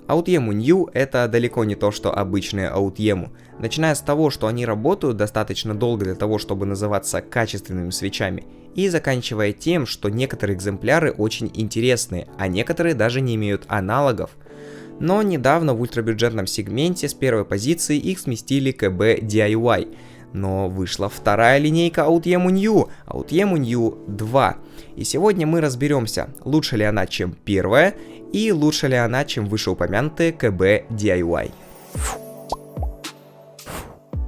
Autiemu New это далеко не то, что обычные Autiemu. Начиная с того, что они работают достаточно долго для того, чтобы называться качественными свечами, и заканчивая тем, что некоторые экземпляры очень интересные, а некоторые даже не имеют аналогов. Но недавно в ультрабюджетном сегменте с первой позиции их сместили к КБ DIY. Но вышла вторая линейка Autiemu New 2. И сегодня мы разберемся, лучше ли она, чем первая, и лучше ли она, чем вышеупомянутые КБ DIY.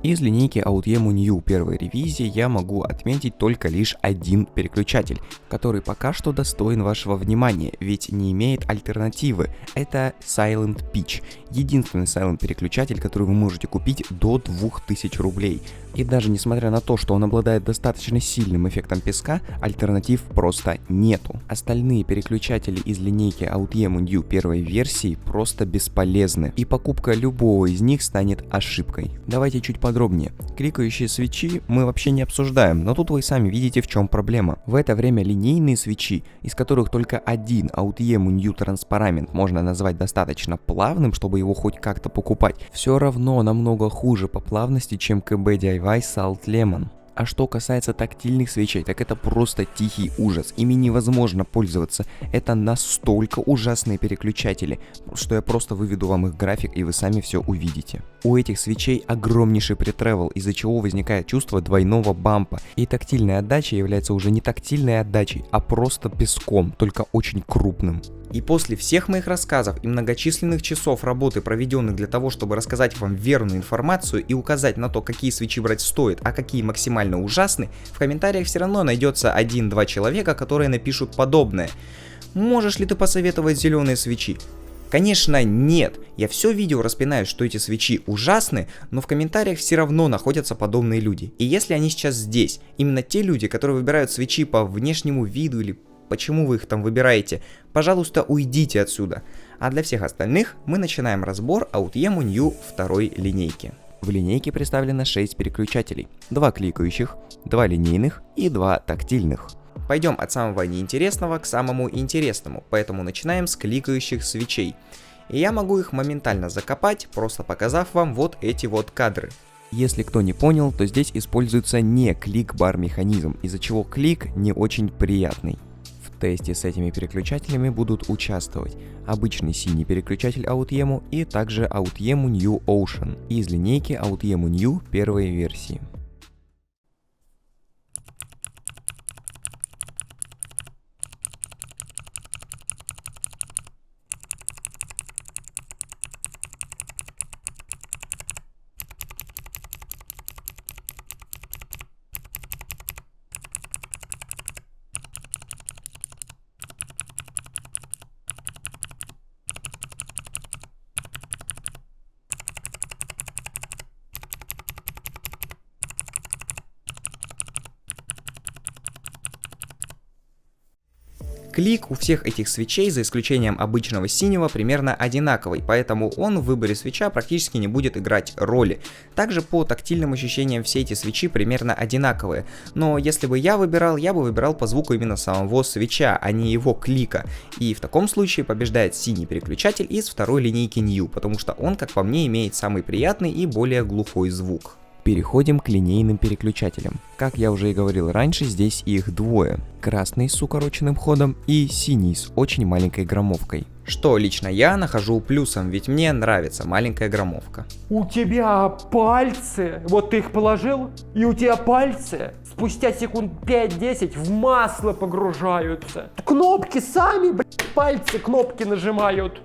Из линейки Autiemu New первой ревизии я могу отметить только лишь один переключатель, который пока что достоин вашего внимания, ведь не имеет альтернативы. Это Silent Pitch, единственный Silent переключатель, который вы можете купить до 2000 рублей. И даже несмотря на то, что он обладает достаточно сильным эффектом песка, альтернатив просто нету. Остальные переключатели из линейки Autiemu New первой версии просто бесполезны, и покупка любого из них станет ошибкой. Давайте чуть подробнее. Кликающие свечи мы вообще не обсуждаем, но тут вы сами видите, в чем проблема. В это время линейные свечи, из которых только один Autiemu New Transparament можно назвать достаточно плавным, чтобы его хоть как-то покупать, все равно намного хуже по плавности, чем КБ DIY Salt Lemon. А что касается тактильных свечей, так это просто тихий ужас. Ими невозможно пользоваться. Это настолько ужасные переключатели, что я просто выведу вам их график, и вы сами все увидите. У этих свечей огромнейший претревел, из-за чего возникает чувство двойного бампа. И тактильная отдача является уже не тактильной отдачей, а просто песком, только очень крупным. И после всех моих рассказов и многочисленных часов работы, проведенных для того, чтобы рассказать вам верную информацию и указать на то, какие свечи брать стоит, а какие максимально ужасны, в комментариях все равно найдется 1-2 человека, которые напишут подобное. Можешь ли ты посоветовать зеленые свечи? Конечно, нет. Я все видео распинаю, что эти свечи ужасны, но в комментариях все равно находятся подобные люди. И если они сейчас здесь, именно те люди, которые выбирают свечи по внешнему виду или почему вы их там выбираете, пожалуйста, уйдите отсюда. А для всех остальных мы начинаем разбор Autiemu New второй линейки. В линейке представлено 6 переключателей. 2 кликающих, 2 линейных и 2 тактильных. Пойдем от самого неинтересного к самому интересному, поэтому начинаем с кликающих свечей. И я могу их моментально закопать, просто показав вам вот эти вот кадры. Если кто не понял, то здесь используется не клик-бар механизм, из-за чего клик не очень приятный. В тесте с этими переключателями будут участвовать обычный синий переключатель Autiemu и также Autiemu New Ocean из линейки Autiemu New первой версии. Клик у всех этих свечей, за исключением обычного синего, примерно одинаковый, поэтому он в выборе свеча практически не будет играть роли. Также по тактильным ощущениям все эти свечи примерно одинаковые, но если бы я бы выбирал по звуку именно самого свеча, а не его клика. И в таком случае побеждает синий переключатель из второй линейки New, потому что он, как по мне, имеет самый приятный и более глухой звук. Переходим к линейным переключателям. Как я уже и говорил раньше, здесь их двое. Красный с укороченным ходом и синий с очень маленькой громовкой. Что лично я нахожу плюсом, ведь мне нравится маленькая громовка. У тебя пальцы, вот ты их положил, и у тебя пальцы спустя секунд 5-10 в масло погружаются. Кнопки сами, пальцы кнопки нажимают.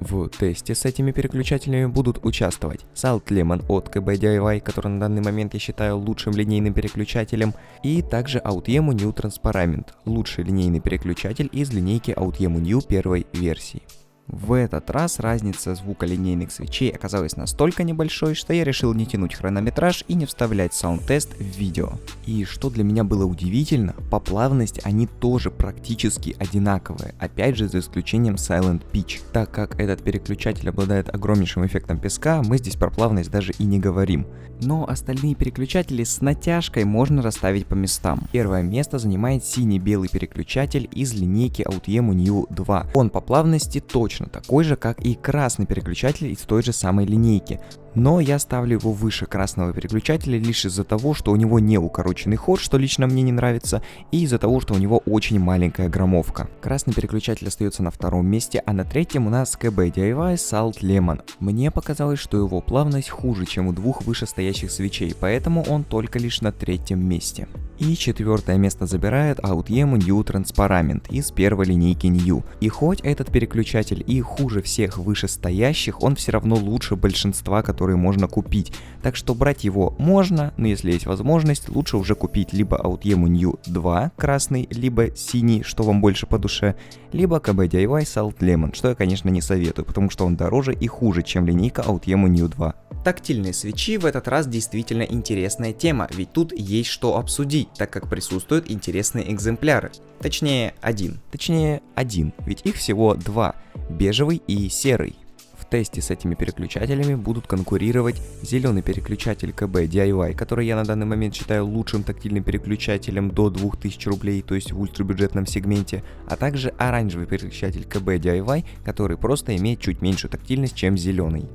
В тесте с этими переключателями будут участвовать Salt Lemon от КБ DIY, который на данный момент я считаю лучшим линейным переключателем, и также Autiemu New Transparament, лучший линейный переключатель из линейки Autiemu New первой версии. В этот раз разница звука линейных свечей оказалась настолько небольшой, что я решил не тянуть хронометраж и не вставлять саунд-тест в видео. И что для меня было удивительно, по плавности они тоже практически одинаковые, опять же за исключением Silent Pitch. Так как этот переключатель обладает огромнейшим эффектом песка, мы здесь про плавность даже и не говорим. Но остальные переключатели с натяжкой можно расставить по местам. Первое место занимает синий-белый переключатель из линейки Autiemu New 2. Он по плавности точно точно такой же, как и красный переключатель из той же самой линейки. Но я ставлю его выше красного переключателя лишь из-за того, что у него не укороченный ход, что лично мне не нравится, и из-за того, что у него очень маленькая громовка. Красный переключатель остается на втором месте, а на третьем у нас КБ DIY Salt Lemon. Мне показалось, что его плавность хуже, чем у двух вышестоящих свечей, поэтому он только лишь на третьем месте. И четвертое место забирает AUTEMU New Transparament из первой линейки New. И хоть этот переключатель и хуже всех вышестоящих, он все равно лучше большинства, которые можно купить. Так что брать его можно, но если есть возможность, лучше уже купить либо AUTEMU New 2 красный, либо синий, что вам больше по душе, либо КБ DIY Salt Lemon, что я, конечно, не советую, потому что он дороже и хуже, чем линейка AUTEMU New 2. Тактильные свечи в этот раз действительно интересная тема, ведь тут есть что обсудить, так как присутствуют интересные экземпляры. Точнее, один, ведь их всего два, бежевый и серый. В тесте с этими переключателями будут конкурировать зеленый переключатель КБ DIY, который я на данный момент считаю лучшим тактильным переключателем до 2000 рублей, то есть в ультрабюджетном сегменте, а также оранжевый переключатель КБ DIY, который просто имеет чуть меньшую тактильность, чем зеленый.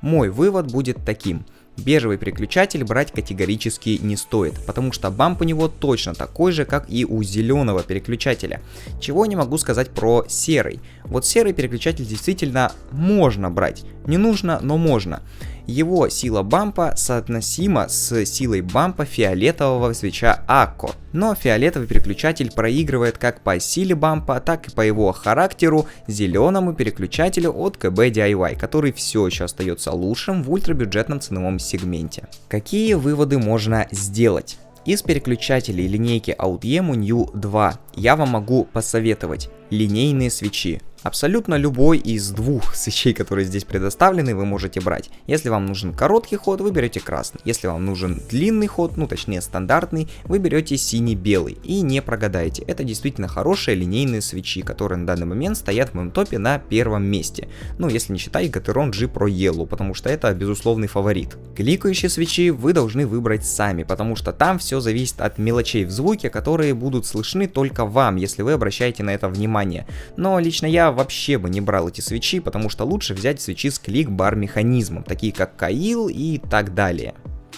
Мой вывод будет таким. Бежевый переключатель брать категорически не стоит, потому что бамп у него точно такой же, как и у зеленого переключателя. Чего не могу сказать про серый. Вот серый переключатель действительно можно брать. Не нужно, но можно. Его сила бампа соотносима с силой бампа фиолетового свеча Акко. Но фиолетовый переключатель проигрывает как по силе бампа, так и по его характеру зеленому переключателю от КБ DIY, который все еще остается лучшим в ультрабюджетном ценовом сегменте. Какие выводы можно сделать? Из переключателей линейки AUTEMU New 2 я вам могу посоветовать линейные свечи. Абсолютно любой из двух свечей, которые здесь предоставлены, вы можете брать. Если вам нужен короткий ход, вы берете красный. Если вам нужен длинный ход, ну точнее стандартный, вы берете синий-белый и не прогадаете. Это действительно хорошие линейные свечи, которые на данный момент стоят в моем топе на первом месте. Ну если не считать Gateron G Pro Yellow, потому что это безусловный фаворит. Кликающие свечи вы должны выбрать сами, потому что там все зависит от мелочей в звуке, которые будут слышны только вам, если вы обращаете на это внимание. Но лично я вообще бы не брал эти свечи, потому что лучше взять свечи с клик-бар механизмом, такие как Kail и так далее.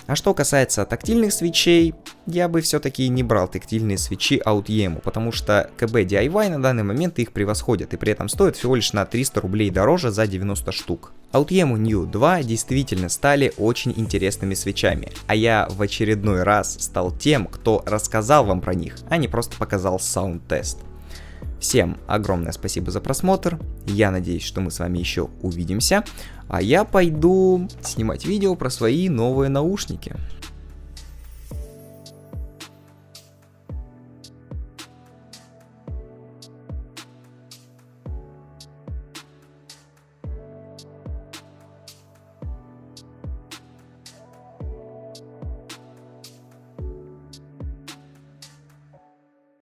А что касается тактильных свечей, я бы все-таки не брал тактильные свечи AUTEMU, потому что КБ DIY на данный момент их превосходят и при этом стоят всего лишь на 300 рублей дороже за 90 штук. AUTEMU New 2 действительно стали очень интересными свечами, а я в очередной раз стал тем, кто рассказал вам про них, а не просто показал саунд-тест. Всем огромное спасибо за просмотр, я надеюсь, что мы с вами еще увидимся, а я пойду снимать видео про свои новые наушники.